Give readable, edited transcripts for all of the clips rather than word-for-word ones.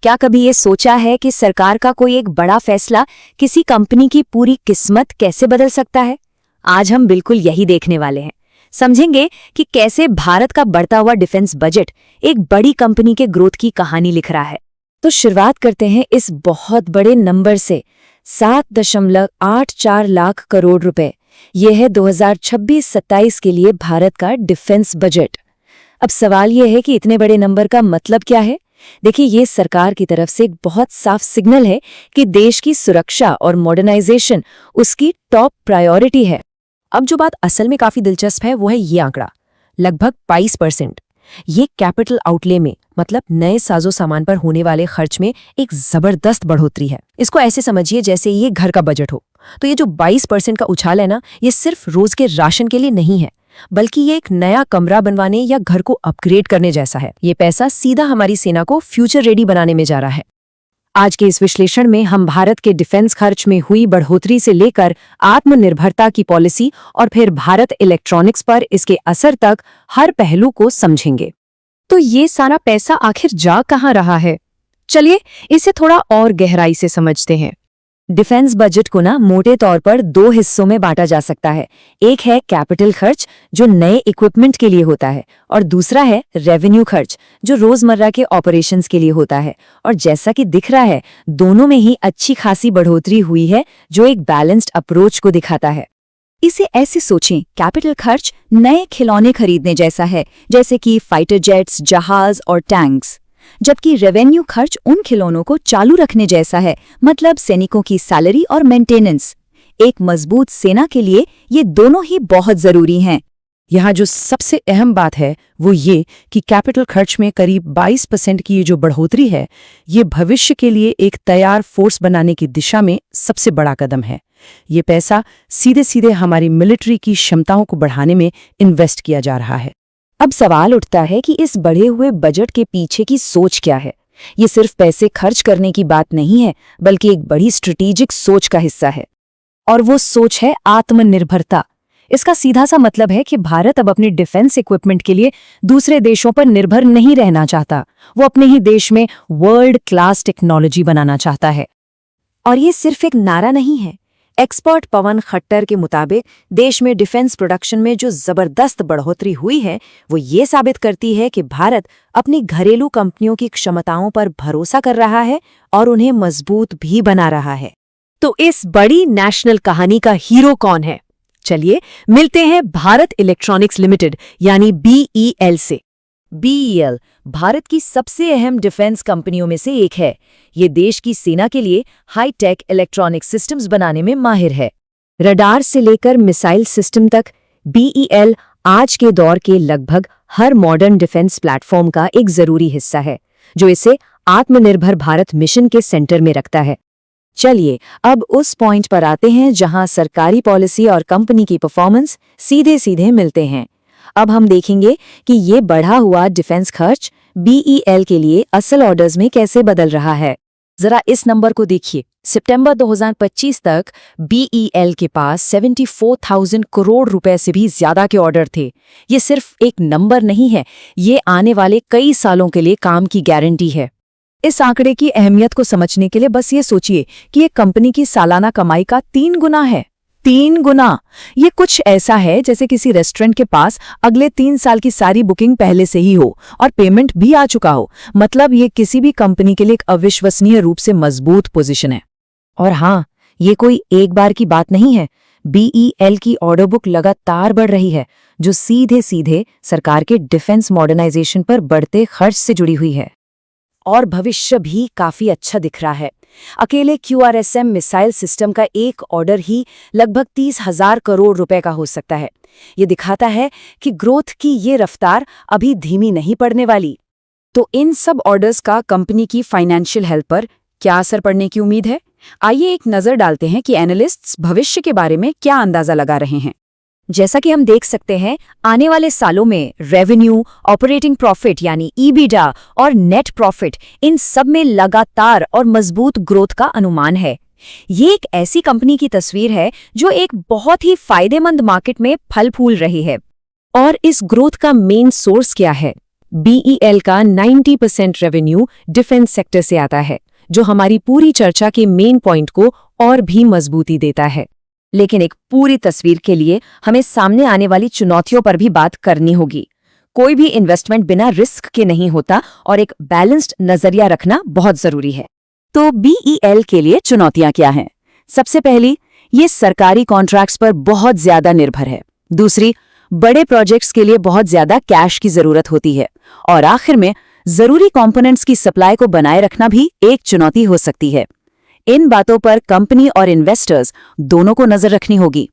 क्या कभी ये सोचा है कि सरकार का कोई एक बड़ा फैसला किसी कंपनी की पूरी किस्मत कैसे बदल सकता है? आज हम बिल्कुल यही देखने वाले हैं। समझेंगे कि कैसे भारत का बढ़ता हुआ डिफेंस बजट एक बड़ी कंपनी के ग्रोथ की कहानी लिख रहा है। तो शुरुआत करते हैं इस बहुत बड़े नंबर से। 7.84 लाख करोड़ रुपए। यह है 2026-27 के लिए भारत का डिफेंस बजट। अब सवाल यह है कि इतने बड़े नंबर का मतलब क्या है? देखिए, ये सरकार की तरफ से एक बहुत साफ सिग्नल है कि देश की सुरक्षा और मॉडर्नाइजेशन उसकी टॉप प्रायोरिटी है। अब जो बात असल में काफी दिलचस्प है वो है ये आंकड़ा, लगभग 22%। ये कैपिटल आउटले में, मतलब नए साजो सामान पर होने वाले खर्च में एक जबरदस्त बढ़ोतरी है। इसको ऐसे समझिए जैसे ये घर का बजट हो। तो ये जो 22% का उछाल है ना, ये सिर्फ रोज के राशन के लिए नहीं है, बल्कि ये एक नया कमरा बनवाने या घर को अपग्रेड करने जैसा है। ये पैसा सीधा हमारी सेना को फ्यूचर रेडी बनाने में जा रहा है। आज के इस विश्लेषण में हम भारत के डिफेंस खर्च में हुई बढ़ोतरी से लेकर आत्मनिर्भरता की पॉलिसी और फिर भारत इलेक्ट्रॉनिक्स पर इसके असर तक हर पहलू को समझेंगे। तो ये सारा पैसा आखिर जा कहाँ रहा है? चलिए इसे थोड़ा और गहराई से समझते हैं। डिफेंस बजट को ना मोटे तौर पर 2 हिस्सों में बांटा जा सकता है। एक है कैपिटल खर्च, जो नए इक्विपमेंट के लिए होता है, और दूसरा है रेवेन्यू खर्च, जो रोजमर्रा के ऑपरेशंस के लिए होता है। और जैसा कि दिख रहा है, दोनों में ही अच्छी खासी बढ़ोतरी हुई है, जो एक बैलेंस्ड अप्रोच को दिखाता है। इसे ऐसे सोचें, कैपिटल खर्च नए खिलौने खरीदने जैसा है, जैसे कि फाइटर जेट्स, जहाज और टैंक्स, जबकि रेवेन्यू खर्च उन खिलौनों को चालू रखने जैसा है, मतलब सैनिकों की सैलरी और मेंटेनेंस। एक मजबूत सेना के लिए ये दोनों ही बहुत जरूरी हैं। यहाँ जो सबसे अहम बात है वो ये कि कैपिटल खर्च में करीब 22% की ये जो बढ़ोतरी है, ये भविष्य के लिए एक तैयार फोर्स बनाने की दिशा में सबसे बड़ा कदम है। ये पैसा सीधे सीधे हमारी मिलिट्री की क्षमताओं को बढ़ाने में इन्वेस्ट किया जा रहा है। अब सवाल उठता है कि इस बढ़े हुए बजट के पीछे की सोच क्या है? ये सिर्फ पैसे खर्च करने की बात नहीं है, बल्कि एक बड़ी स्ट्रेटेजिक सोच का हिस्सा है। और वो सोच है आत्मनिर्भरता। इसका सीधा सा मतलब है कि भारत अब अपने डिफेंस इक्विपमेंट के लिए दूसरे देशों पर निर्भर नहीं रहना चाहता। वो अपने ही देश में वर्ल्ड क्लास टेक्नोलॉजी बनाना चाहता है। और ये सिर्फ एक नारा नहीं है। एक्सपर्ट पवन खट्टर के मुताबिक देश में डिफेंस प्रोडक्शन में जो जबरदस्त बढ़ोतरी हुई है, वो ये साबित करती है कि भारत अपनी घरेलू कंपनियों की क्षमताओं पर भरोसा कर रहा है और उन्हें मजबूत भी बना रहा है। तो इस बड़ी नेशनल कहानी का हीरो कौन है? चलिए मिलते हैं भारत इलेक्ट्रॉनिक्स लिमिटेड यानी BEL से। BEL भारत की सबसे अहम डिफेंस कंपनियों में से एक है। ये देश की सेना के लिए हाई-टेक इलेक्ट्रॉनिक सिस्टम्स बनाने में माहिर है। रडार से लेकर मिसाइल सिस्टम तक, BEL आज के दौर के लगभग हर मॉडर्न डिफेंस प्लेटफॉर्म का एक जरूरी हिस्सा है, जो इसे आत्मनिर्भर भारत मिशन के सेंटर में रखता है। चलिए अब उस पॉइंट पर आते हैं जहां सरकारी पॉलिसी और कंपनी की परफॉर्मेंस सीधे सीधे मिलते हैं। अब हम देखेंगे कि ये बढ़ा हुआ डिफेंस खर्च BEL के लिए असल ऑर्डर्स में कैसे बदल रहा है। जरा इस नंबर को देखिए। सितंबर 2025 तक BEL के पास 74,000 करोड़ रुपए से भी ज्यादा के ऑर्डर थे। ये सिर्फ एक नंबर नहीं है, ये आने वाले कई सालों के लिए काम की गारंटी है। इस आंकड़े की अहमियत को समझने के लिए बस ये सोचिए कि ये कंपनी की सालाना कमाई का 3 गुना है। 3 गुना! ये कुछ ऐसा है जैसे किसी रेस्टोरेंट के पास अगले 3 साल की सारी बुकिंग पहले से ही हो और पेमेंट भी आ चुका हो। मतलब ये किसी भी कंपनी के लिए एक अविश्वसनीय रूप से मजबूत पोजीशन है। और हाँ, ये कोई एक बार की बात नहीं है। BEL की ऑर्डर बुक लगातार बढ़ रही है, जो सीधे सीधे सरकार के डिफेंस मॉडर्नाइजेशन पर बढ़ते खर्च से जुड़ी हुई है। और भविष्य भी काफी अच्छा दिख रहा है। अकेले QRSM मिसाइल सिस्टम का एक ऑर्डर ही लगभग 30,000 करोड़ रुपए का हो सकता है। ये दिखाता है कि ग्रोथ की ये रफ्तार अभी धीमी नहीं पड़ने वाली। तो इन सब ऑर्डर्स का कंपनी की फाइनेंशियल हेल्थ पर क्या असर पड़ने की उम्मीद है? आइए एक नजर डालते हैं कि एनालिस्ट्स भविष्य के बारे में क्या अंदाजा लगा रहे हैं। जैसा कि हम देख सकते हैं, आने वाले सालों में रेवेन्यू, ऑपरेटिंग प्रॉफिट यानी EBITDA और नेट प्रॉफिट, इन सब में लगातार और मजबूत ग्रोथ का अनुमान है। ये एक ऐसी कंपनी की तस्वीर है जो एक बहुत ही फायदेमंद मार्केट में फल फूल रही है। और इस ग्रोथ का मेन सोर्स क्या है? BEL का 90% रेवेन्यू डिफेंस सेक्टर से आता है, जो हमारी पूरी चर्चा के मेन पॉइंट को और भी मजबूती देता है। लेकिन एक पूरी तस्वीर के लिए हमें सामने आने वाली चुनौतियों पर भी बात करनी होगी। कोई भी इन्वेस्टमेंट बिना रिस्क के नहीं होता और एक बैलेंस्ड नजरिया रखना बहुत जरूरी है। तो BEL के लिए चुनौतियां क्या हैं? सबसे पहली, ये सरकारी कॉन्ट्रैक्ट्स पर बहुत ज्यादा निर्भर है। दूसरी, बड़े प्रोजेक्ट्स के लिए बहुत ज्यादा कैश की जरूरत होती है। और आखिर में, जरूरी कंपोनेंट्स की सप्लाई को बनाए रखना भी एक चुनौती हो सकती है। इन बातों पर कंपनी और इन्वेस्टर्स दोनों को नजर रखनी होगी।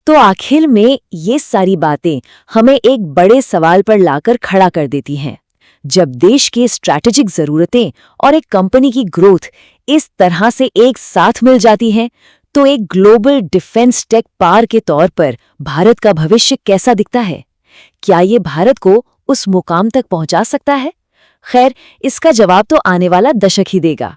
तो आखिर में ये सारी बातें हमें एक बड़े सवाल पर लाकर खड़ा कर देती हैं। जब देश की स्ट्रैटेजिक जरूरतें और एक कंपनी की ग्रोथ इस तरह से एक साथ मिल जाती हैं, तो एक ग्लोबल डिफेंस टेक पावर के तौर पर भारत का भविष्य कैसा दिखता है? क्या ये भारत को उस मुकाम तक पहुंचा सकता है? खैर, इसका जवाब तो आने वाला दशक ही देगा।